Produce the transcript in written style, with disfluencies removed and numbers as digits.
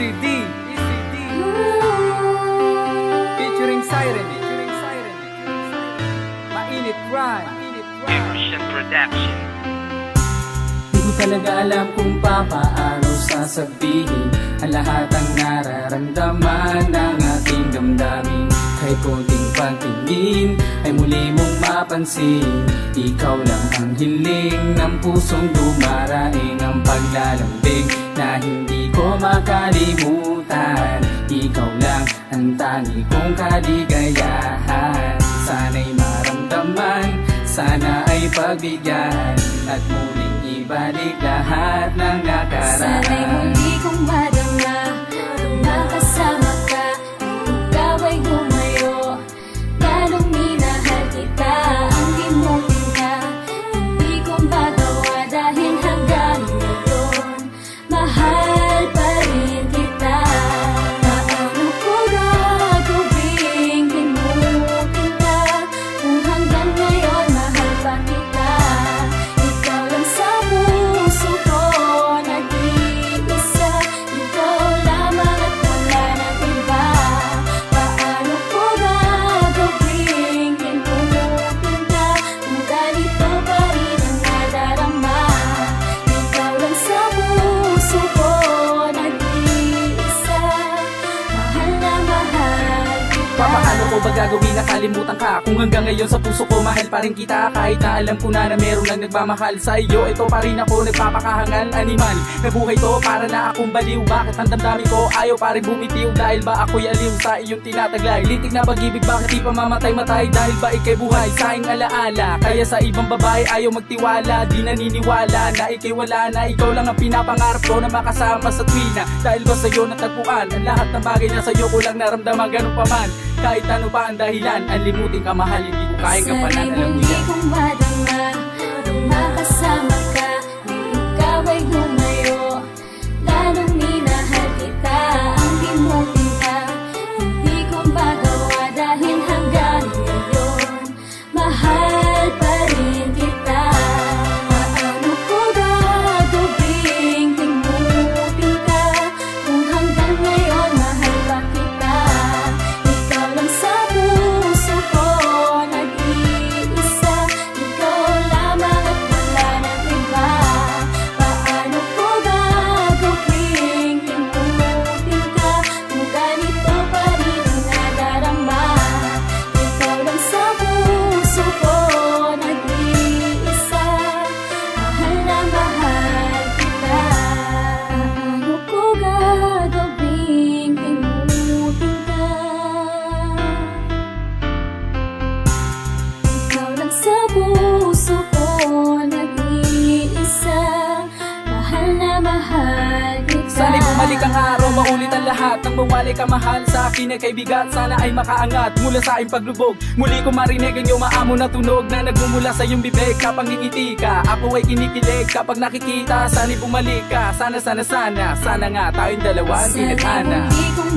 ECD featuring Siren, Mainit Rhyme, Emerson Production. Di ko talaga alam kung paano sasabihin ang lahat ng nararamdaman ng ating damdamin. Kahit konting pagtingin ay muli mong mapansin, ikaw lang ang hiling ng pusong dumaraing, ang paglalambing na hindi ko makalimutan. Ikaw lang ang tangi kong kaligayahan. Sana'y maramdaman, sana ay pagbigyan, at muling ibalik lahat ng nakaraan. Sana'y muli kong madama, makasama ka, ikaw ay lumayo. Lalong minahal kita, ang limutin ka, hindi ko magawa dahil hanggang ngayon mahal pa rin kita. Paano ko gagawing limutin ka kung hanggang ngayon mahal pa kita? Ikaw lang sa puso ko nag-iisa, ikaw lamang at wala nang iba. Paano ko gagawing limutin ka kung ganito pa rin ang nadarama? Ikaw lang sa puso ko nag-iisa, mahal na mahal kita. Paano ko ba gagawin na kalimutan ka kung hanggang ngayon sa puso ko mahal pa rin kita? Kahit na alam ko na meron lang nagmamahal sa iyo, ito pa rin ako nagpapakahangal. Animal na buhay to, para na akong baliw. Bakit ang damdamin ko ayaw pa rin bumitiw? Dahil ba ako'y aliw sa iyong tinataglay? Litig na pag-ibig, bakit di pa mamatay-matay? Dahil ba ikay buhay sa aking alaala? Kaya sa ibang babae ayaw magtiwala, di naniniwala na ikay wala na. Ikaw lang ang pinapangarap ko na makasama sa tuwina. Dahil ba sa'yo natagpuan ang lahat ng bagay na sa'yo ko lang naramdaman, ganun pa man. Kahit ano pa ang dahilan, ang limutin ka mahal, hindi ko kayang kapanan, Sana'y alam mo muli yan. kong madama, makasama ka, ikaw ay lumayo. Lalong minahal kita, ang limutin ka, hindi ko magawa dahil hanggang ngayon mahal pa rin kita. Paano ko gagawing limutin ka kung hanggang ngayon mahal pa kita? Ikaw lang sa puso ko nag-iisa, ikaw lamang at wala nang iba. Paano ko gagawing limutin ka kung ganito pa rin ang nadarama? Ikaw lang sa puso ko nag-iisa, mahal na mahal kita. Paano ko gagawing limutin ka? Ikaw lang sa puso ko nag-iisa, mahal na mahal kita. Sana'y bumalik ang araw, maulit ang lahat ng mawalay ka mahal sa akin ay kaibigan. Sana ay makaangat mula sa aking paglubog, muli ko marinig ang iyong maamo na tunog na nagmumula sa iyong bibig kapag ngingiti ka. Ako ay kinikilig kapag nakikita. Sana'y bumalik ka, sana nga tayong dalawa ang Sana'y tinaghana. muli kong